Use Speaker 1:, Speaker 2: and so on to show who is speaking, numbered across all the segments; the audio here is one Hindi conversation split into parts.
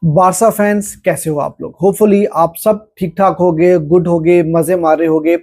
Speaker 1: बारसा फैंस कैसे हो आप लोग। होपफुली आप सब ठीक ठाक होगे, गुड होगे, मजे मार रहे होगे।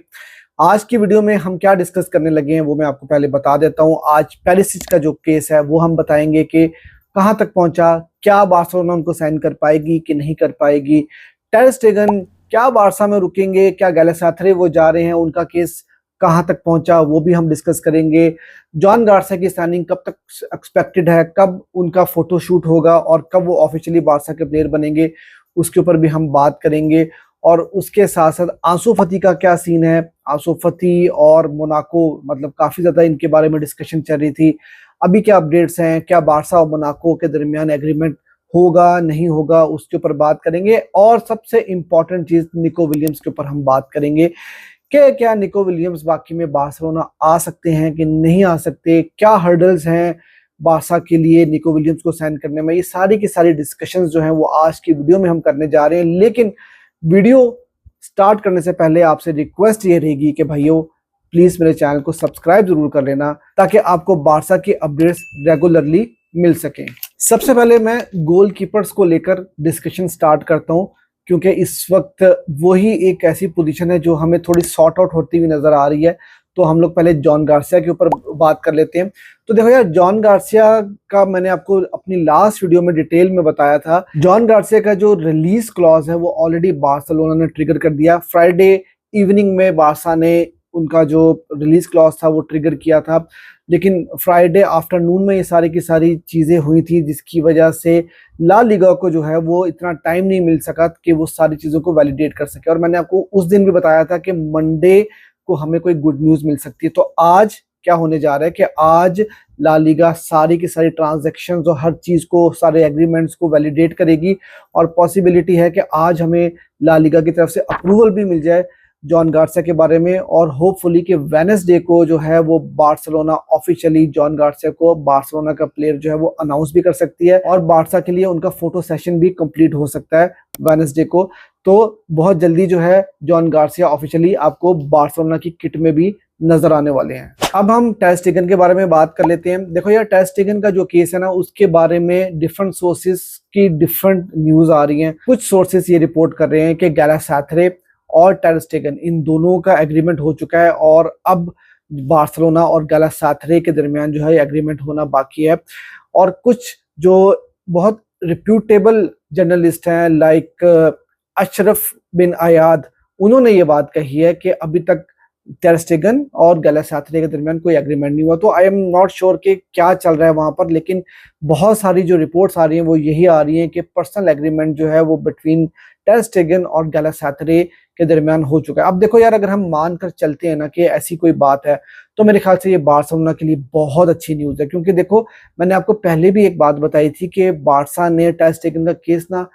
Speaker 1: आज की वीडियो में हम क्या डिस्कस करने लगे हैं वो मैं आपको पहले बता देता हूं। आज पेरिसिच का जो केस है वो हम बताएंगे कि कहां तक पहुंचा, क्या बार्सिलोना उनको साइन कर पाएगी कि नहीं कर पाएगी। टर स्टेगन क्या बारसा में रुकेंगे, क्या गैलातासराय वो जा रहे हैं, उनका केस कहां तक पहुंचा वो भी हम डिस्कस करेंगे। जॉन गार्सिया की साइनिंग कब तक एक्सपेक्टेड है, कब उनका फोटोशूट होगा और कब वो ऑफिशियली बारसा के प्लेयर बनेंगे, उसके ऊपर भी हम बात करेंगे। और उसके साथ साथ आंसू फती का क्या सीन है। आंसू फती और मोनाको, मतलब काफी ज्यादा इनके बारे में डिस्कशन चल रही थी। अभी क्या अपडेट्स हैं, क्या बारसा और मोनाको के दरमियान एग्रीमेंट होगा नहीं होगा, उसके ऊपर बात करेंगे। और सबसे इंपॉर्टेंट चीज निको विलियम्स के ऊपर हम बात करेंगे कि क्या निको विलियम्स बाकी में बार्सिलोना आ सकते हैं कि नहीं आ सकते, क्या हर्डल्स हैं बारसा के लिए निको विलियम्स को साइन करने में। ये सारी की सारी डिस्कशंस जो हैं वो आज की वीडियो में हम करने जा रहे हैं। लेकिन वीडियो स्टार्ट करने से पहले आपसे रिक्वेस्ट ये रहेगी कि भाइयों प्लीज मेरे चैनल को सब्सक्राइब जरूर कर लेना ताकि आपको बारसा की अपडेट्स रेगुलरली मिल सकें। सबसे पहले मैं गोलकीपर्स को लेकर डिस्कशन स्टार्ट करता हूं, क्योंकि इस वक्त वही एक ऐसी पोजीशन है जो हमें थोड़ी सॉर्ट आउट होती हुई नजर आ रही है। तो हम लोग पहले जॉन गार्सिया के ऊपर बात कर लेते हैं। तो देखो यार, जॉन गार्सिया का मैंने आपको अपनी लास्ट वीडियो में डिटेल में बताया था। जॉन गार्सिया का जो रिलीज क्लॉज है वो ऑलरेडी बार्सिलोना ने ट्रिगर कर दिया। फ्राइडे इवनिंग में बारसा ने उनका जो रिलीज क्लॉज था वो ट्रिगर किया था, लेकिन फ्राइडे आफ्टरनून में ये सारी की सारी चीज़ें हुई थी जिसकी वजह से ला लीगा को जो है वो इतना टाइम नहीं मिल सका कि वो सारी चीज़ों को वैलिडेट कर सके। और मैंने आपको उस दिन भी बताया था कि मंडे को हमें कोई गुड न्यूज़ मिल सकती है। तो आज क्या होने जा रहा है कि आज ला लीगा सारी की सारी ट्रांजैक्शन और हर चीज़ को, सारे एग्रीमेंट्स को वैलिडेट करेगी और पॉसिबिलिटी है कि आज हमें ला लीगा की तरफ से अप्रूवल भी मिल जाए जॉन गार्सिया के बारे में। और होपफुली कि वेडनेसडे को जो है वो बार्सिलोना ऑफिशियली जॉन गार्सिया को बार्सिलोना का प्लेयर जो है वो अनाउंस भी कर सकती है और बारसा के लिए उनका फोटो सेशन भी कंप्लीट हो सकता है वेडनेसडे को। तो बहुत जल्दी जो है जॉन गार्सिया ऑफिशियली आपको बार्सिलोना की किट में भी नजर आने वाले हैं। अब हम टर स्टेगन के बारे में बात कर लेते हैं। देखो यार, टर स्टेगन का जो केस है ना, उसके बारे में डिफरेंट सोर्सेस की डिफरेंट न्यूज आ रही हैं। कुछ सोर्सेस ये रिपोर्ट कर रहे हैं कि गैलातासराय और टर स्टेगन इन दोनों का एग्रीमेंट हो चुका है और अब बार्सिलोना और गैलातासराय के दरमियान जो है एग्रीमेंट होना बाकी है। और कुछ जो बहुत रिप्यूटेबल जर्नलिस्ट हैं लाइक अशरफ बिन आयाद, उन्होंने ये बात कही है कि अभी तक टर स्टेगन और गैलातासराय के दरमियान कोई एग्रीमेंट नहीं हुआ। तो आई एम नॉट श्योर कि क्या चल रहा है वहां पर, लेकिन बहुत सारी जो रिपोर्ट्स आ रही हैं वो यही आ रही हैं कि पर्सनल एग्रीमेंट जो है वो बिटवीन टर स्टेगन और गैलातासराय के दरमियान हो चुका है। अब देखो यार, अगर हम मान कर चलते हैं ना कि ऐसी कोई बात है तो मेरे ख्याल से ये बार्सिलोना के लिए बहुत अच्छी न्यूज़ है। क्योंकि देखो, मैंने आपको पहले भी एक बात बताई थी कि बारसा ने टर स्टेगन का केस ना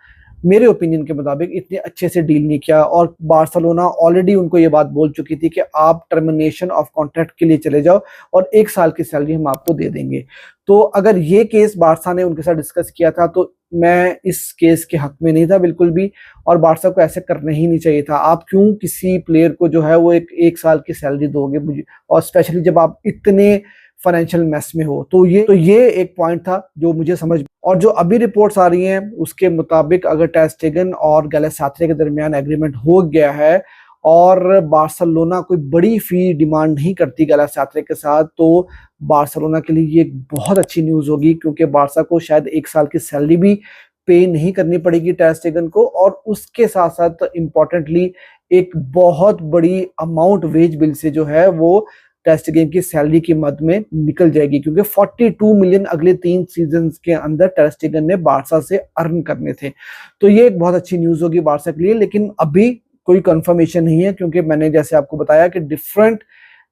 Speaker 1: मेरे ओपिनियन के मुताबिक इतने अच्छे से डील नहीं किया और बार्सिलोना ऑलरेडी उनको ये बात बोल चुकी थी कि आप टर्मिनेशन ऑफ कॉन्ट्रैक्ट के लिए चले जाओ और 1 साल की सैलरी हम आपको दे देंगे। तो अगर ये केस बारसा ने उनके साथ डिस्कस किया था तो मैं इस केस के हक में नहीं था बिल्कुल भी, और बारसा को ऐसे करना ही नहीं चाहिए था। आप क्यों किसी प्लेयर को जो है वो एक साल की सैलरी दोगे मुझे, और स्पेशली जब आप इतने फाइनेंशियल मेस में हो। तो ये एक पॉइंट था जो मुझे समझ। और जो अभी रिपोर्ट्स आ रही हैं उसके मुताबिक अगर टर स्टेगन और गैलातासराय के दरमियान एग्रीमेंट हो गया है और बार्सिलोना कोई बड़ी फी डिमांड नहीं करती गैलातासराय के साथ, तो बार्सिलोना के लिए ये एक बहुत अच्छी न्यूज़ होगी, क्योंकि बारसा को शायद 1 साल की सैलरी भी पे नहीं करनी पड़ेगी टर स्टेगन को। और उसके साथ साथ इम्पोर्टेंटली एक बहुत बड़ी अमाउंट वेज बिल से जो है वो टर स्टेगन की सैलरी की मद में निकल जाएगी, क्योंकि 42 मिलियन अगले 3 सीजन के अंदर टर स्टेगन ने बारसा से अर्न करने थे। तो ये एक बहुत अच्छी न्यूज़ होगी बारसा के लिए, लेकिन अभी कोई कंफर्मेशन नहीं है, क्योंकि मैंने जैसे आपको बताया कि डिफरेंट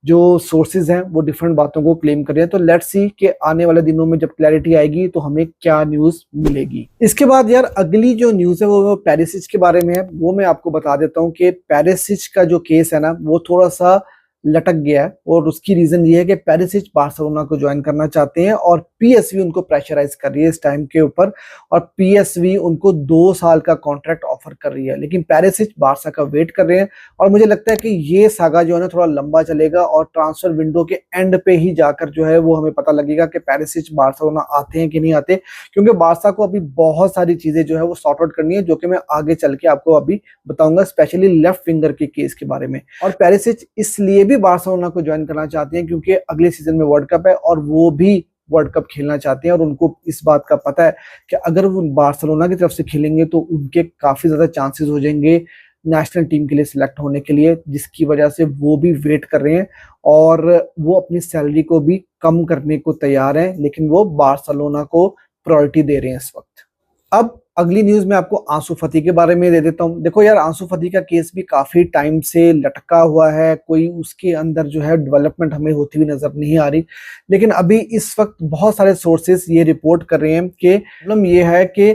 Speaker 1: जो सोर्सेज हैं वो डिफरेंट बातों को क्लेम कर रहे हैं। तो लेट्स सी कि आने वाले दिनों में जब क्लैरिटी आएगी तो हमें क्या न्यूज़ मिलेगी। इसके बाद यार अगली जो न्यूज़ है वो पेरिसिच के बारे में है। वो मैं आपको बता देता हूँ कि पेरिसिच का जो केस है ना वो थोड़ा सा लटक गया है और उसकी रीजन ये है कि पेरिसिच बार्सिलोना को ज्वाइन करना चाहते हैं और पीएसवी उनको प्रेशराइज कर रही है इस टाइम के ऊपर और पीएसवी उनको 2 साल का कॉन्ट्रैक्ट ऑफर कर रही है, लेकिन पेरिसिच बार्सा का वेट कर रहे हैं और मुझे लगता है कि ये सागा जो है ना थोड़ा लंबा चलेगा और ट्रांसफर विंडो के एंड पे ही जाकर जो है वो हमें पता लगेगा कि पेरिसिच बार्सिलोना आते हैं कि नहीं आते, क्योंकि बार्सा को अभी बहुत सारी चीजें जो है वो सॉर्ट आउट करनी है जो कि मैं आगे चल के आपको अभी बताऊंगा, स्पेशली लेफ्ट विंगर के केस के बारे में। और पेरिसिच इसलिए भी बार्सिलोना को ज्वाइन करना चाहते हैं क्योंकि अगले सीजन में वर्ल्ड कप है और वो भी वर्ल्ड कप खेलना चाहते हैं और उनको इस बात का पता है कि अगर वो बार्सिलोना की तरफ से खेलेंगे तो उनके काफी ज्यादा चांसेस हो जाएंगे नेशनल टीम के लिए सिलेक्ट होने के लिए, जिसकी वजह से वो भी वेट कर रहे हैं और वो अपनी सैलरी को भी कम करने को तैयार हैं, लेकिन वो बार्सिलोना को प्रायोरिटी दे रहे हैं इस वक्त। अब अगली न्यूज में आपको आंसू फती के बारे में दे देता हूं। देखो यार, आंसू फती का केस भी काफी टाइम से लटका हुआ है, कोई उसके अंदर जो है डेवलपमेंट हमें होती हुई नजर नहीं आ रही, लेकिन अभी इस वक्त बहुत सारे सोर्सेस ये रिपोर्ट कर रहे हैं कि प्रॉब्लम ये है कि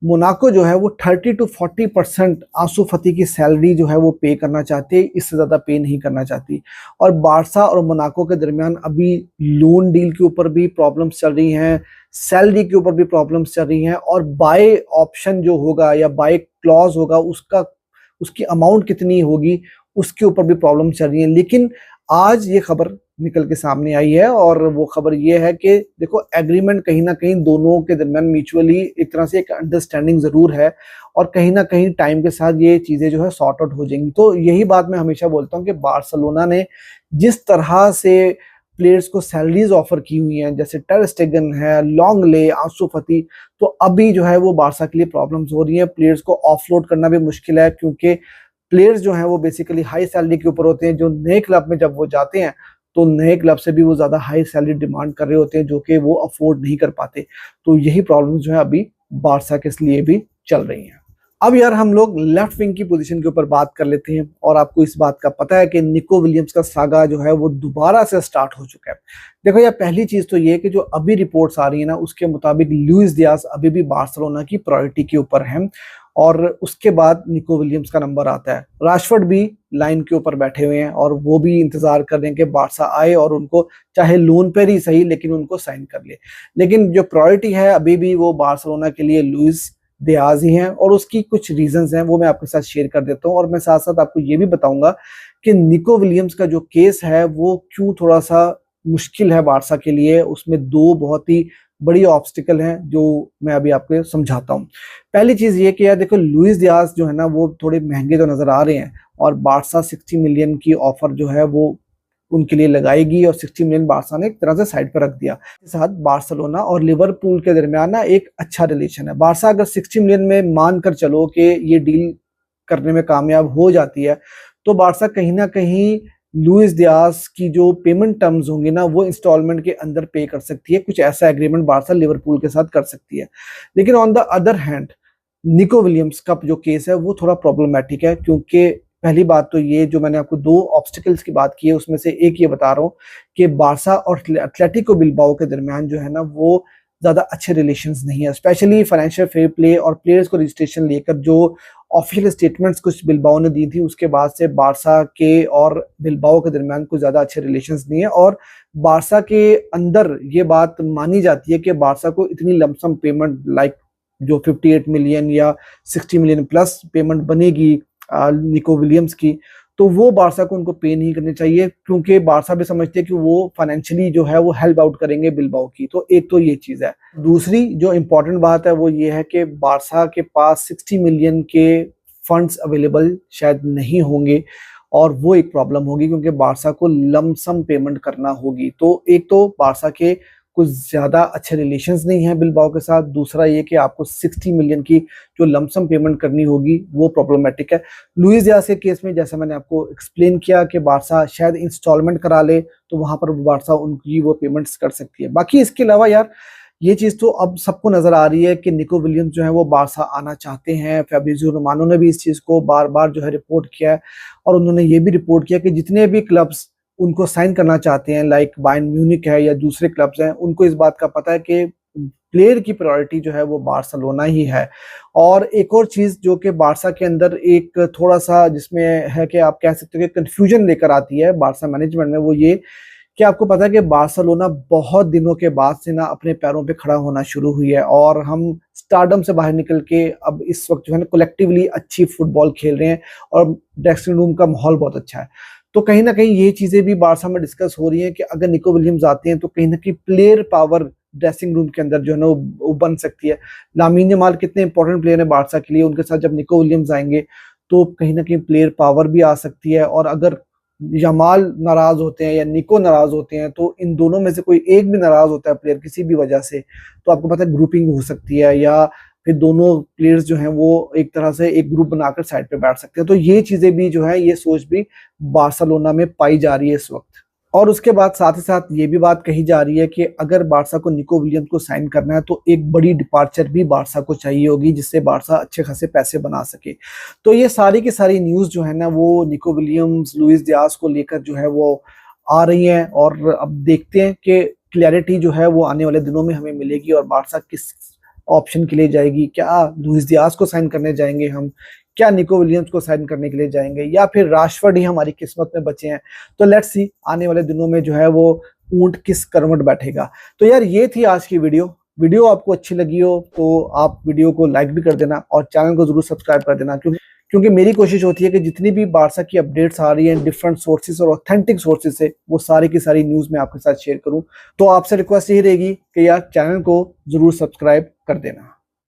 Speaker 1: मोनाको जो है वो 30 to 40% आंसू फती की सैलरी जो है वो पे करना चाहती है, इससे ज्यादा पे नहीं करना चाहती। और बार्सा और मोनाको के दरमियान अभी लोन डील के ऊपर भी प्रॉब्लम्स चल रही हैं, सैलरी के ऊपर भी प्रॉब्लम्स चल रही हैं और बाय ऑप्शन जो होगा या बाय क्लॉज होगा उसकी अमाउंट कितनी होगी उसके ऊपर भी प्रॉब्लम चल रही है। लेकिन आज ये खबर निकल के सामने आई है और वो खबर ये है कि देखो एग्रीमेंट कहीं ना कहीं दोनों के दरमियान म्यूचुअली एक तरह से एक अंडरस्टैंडिंग जरूर है और कहीं ना कहीं टाइम के साथ ये चीजें जो है सॉर्ट आउट हो जाएंगी। तो यही बात मैं हमेशा बोलता हूँ कि बार्सिलोना ने जिस तरह से प्लेयर्स को सैलरीज ऑफर की हुई हैं, जैसे टर स्टेगन है, लॉन्गले, आंसू फती, तो अभी जो है वो बार्सा के लिए प्रॉब्लम्स हो रही है। प्लेयर्स को ऑफलोड करना भी मुश्किल है क्योंकि प्लेयर्स जो हैं वो बेसिकली हाई सैलरी के ऊपर होते हैं। जो नए क्लब में जब वो जाते हैं तो नए क्लब से भी वो ज्यादा हाई सैलरी डिमांड कर रहे होते हैं जो कि वो अफोर्ड नहीं कर पाते। तो यही प्रॉब्लम जो है अभी बार्सा के लिए भी चल रही हैं। अब यार हम लोग लेफ्ट विंग की पोजीशन के ऊपर बात कर लेते हैं और आपको इस बात का पता है कि निको विलियम्स का सागा जो है वो दोबारा से स्टार्ट हो चुका है। देखो यार, पहली चीज तो ये कि जो अभी रिपोर्ट्स आ रही है ना उसके मुताबिक लुइस डियाज अभी भी बार्सिलोना की प्रायोरिटी के ऊपर है और उसके बाद निको विलियम्स का नंबर आता है। राशफोर्ड भी लाइन के ऊपर बैठे हुए हैं और वो भी इंतजार कर रहे हैं कि बार्सा आए और उनको चाहे लोन पर ही सही लेकिन उनको साइन कर ले। लेकिन जो प्रायोरिटी है अभी भी वो बार्सिलोना के लिए लुइस डियाज ही हैं और उसकी कुछ रीजंस हैं वो मैं आपके साथ शेयर कर देता हूं और मैं साथ साथ आपको ये भी बताऊंगा कि निको विलियम्स का जो केस है वो क्यों थोड़ा सा मुश्किल है बार्सा के लिए। उसमें दो बहुत ही बड़ी ऑब्स्टिकल हैं जो मैं अभी आपको समझाता हूं। पहली चीज ये कि यार देखो, लुइस डियाज जो है ना वो थोड़े महंगे तो नजर आ रहे हैं और बार्सा 60 मिलियन की ऑफर जो है वो उनके लिए लगाएगी और 60 मिलियन बार्सा ने एक तरह से साइड पर रख दिया। इसके साथ बार्सिलोना और लिवरपूल के दरमियान ना एक अच्छा रिलेशन है। बार्सा अगर 60 मिलियन में मान कर चलो कि ये डील करने में कामयाब हो जाती है तो बार्सा कहीं ना कहीं लुइस डियाज की जो पेमेंट टर्म्स होंगे ना वो इंस्टॉलमेंट के अंदर पे कर सकती है। कुछ ऐसा एग्रीमेंट बार्सा लिवरपूल के साथ कर सकती है। लेकिन on the other hand Nico Williams का जो केस है वो थोड़ा प्रॉब्लमैटिक है क्योंकि पहली बात तो ये जो मैंने आपको दो ऑब्स्टिकल्स की बात की है उसमें से एक ये बता रहा हूँ कि बार्सा और एथलेटिको बिल्बाओ के दरमियान जो है ना वो ज्यादा अच्छे रिलेशंस नहीं है, स्पेशली फाइनेंशियल फेयर प्ले और प्लेयर्स को रजिस्ट्रेशन लेकर जो ऑफिशियल स्टेटमेंट्स कुछ बिल्बाओ ने दी थी उसके बाद से बार्सा के और बिल्बाओ के दरमियान कुछ ज्यादा अच्छे रिलेशंस नहीं है। और बार्सा के अंदर ये बात मानी जाती है कि बार्सा को इतनी लमसम पेमेंट लाइक जो 58 मिलियन या 60 मिलियन प्लस पेमेंट बनेगी निको विलियम्स की, तो वो बार्सा को उनको पे नहीं करनी चाहिए क्योंकि बार्सा भी समझते हैं कि वो फाइनेंशियली जो है वो हेल्प आउट करेंगे बिल्बाओ की। तो एक तो ये चीज है। दूसरी जो इंपॉर्टेंट बात है वो ये है कि बार्सा के पास 60 मिलियन के फंड्स अवेलेबल शायद नहीं होंगे और वो एक प्रॉब्लम होगी क्योंकि बार्सा को लमसम पेमेंट करना होगी। तो एक तो बार्सा के कुछ ज्यादा अच्छे रिलेशंस नहीं है बिल्बाओ के साथ, दूसरा ये कि आपको 60 मिलियन की जो लमसम पेमेंट करनी होगी वो प्रॉब्लमेटिक है। लुइस डियाज के केस में जैसा मैंने आपको एक्सप्लेन किया कि बार्सा शायद इंस्टॉलमेंट करा ले तो वहां पर बार्सा उनकी वो पेमेंट्स कर सकती है। बाकी इसके अलावा यार ये चीज तो अब सबको नजर आ रही है कि निको विलियम्स जो है वो बार्सा आना चाहते हैं। फैब्रिजियो रोमानो ने भी इस चीज को बार बार जो है रिपोर्ट किया है और उन्होंने ये भी रिपोर्ट किया कि जितने भी क्लब्स उनको साइन करना चाहते हैं लाइक बायर्न म्यूनिक है या दूसरे क्लब्स हैं, उनको इस बात का पता है कि प्लेयर की प्रायोरिटी जो है वो बार्सिलोना ही है। और एक और चीज जो कि बार्सा के अंदर एक थोड़ा सा जिसमें है कि आप कह सकते हो कि कंफ्यूजन लेकर आती है बार्सा मैनेजमेंट में, वो ये कि आपको पता है कि बार्सिलोना बहुत दिनों के बाद से ना अपने पैरों पे खड़ा होना शुरू हुई है और हम स्टारडम से बाहर निकल के अब इस वक्त जो है ना कलेक्टिवली अच्छी फुटबॉल खेल रहे हैं और ड्रेसिंग रूम का माहौल बहुत अच्छा है। तो कहीं ना कहीं ये चीजें भी बार्सा में डिस्कस हो रही हैं कि अगर निको विलियम्स आते हैं तो कहीं ना कहीं प्लेयर पावर ड्रेसिंग रूम के अंदर जो है ना वो बन सकती है। लामीन यमाल कितने इंपॉर्टेंट प्लेयर है बार्सा के लिए, उनके साथ जब निको विलियम्स आएंगे तो कहीं ना कहीं प्लेयर पावर भी आ सकती है। और अगर यमाल नाराज होते हैं या निको नाराज होते हैं तो इन दोनों में से कोई एक भी नाराज होता है प्लेयर किसी भी वजह से, तो आपको पता है ग्रुपिंग हो सकती है या फिर दोनों प्लेयर्स जो हैं वो एक तरह से एक ग्रुप बनाकर साइड पे बैठ सकते हैं। तो ये चीजें भी जो है ये सोच भी बार्सिलोना में पाई जा रही है इस वक्त। और उसके बाद साथ ही साथ ये भी बात कही जा रही है कि अगर बार्सा को निको विलियम्स को साइन करना है तो एक बड़ी डिपार्चर भी बार्सा को चाहिए होगी जिससे बार्सा अच्छे खासे पैसे बना सके। तो ये सारी की सारी न्यूज़ जो है ना वो निको विलियम्स लुइस डियाज को लेकर जो है वो आ रही हैं और अब देखते हैं कि क्लैरिटी जो है वो आने वाले दिनों में हमें मिलेगी और बार्सा किस ऑप्शन के लिए जाएगी। क्या लुइस डियाज को साइन करने जाएंगे हम, क्या निको विलियम्स को साइन करने के लिए जाएंगे, या फिर राशफोर्ड ही हमारी किस्मत में बचे हैं। तो लेट्स सी आने वाले दिनों में जो है वो ऊंट किस करवट बैठेगा। तो यार ये थी आज की वीडियो आपको अच्छी लगी हो तो आप वीडियो को लाइक भी कर देना और चैनल को जरूर सब्सक्राइब कर देना, क्योंकि मेरी कोशिश होती है कि जितनी भी बार्सा की अपडेट्स आ रही हैं डिफरेंट सोर्सेज और ऑथेंटिक सोर्सेज से वो सारी की सारी न्यूज़ मैं आपके साथ शेयर करूं। तो आपसे रिक्वेस्ट यही रहेगी कि यार चैनल को जरूर सब्सक्राइब कर देना।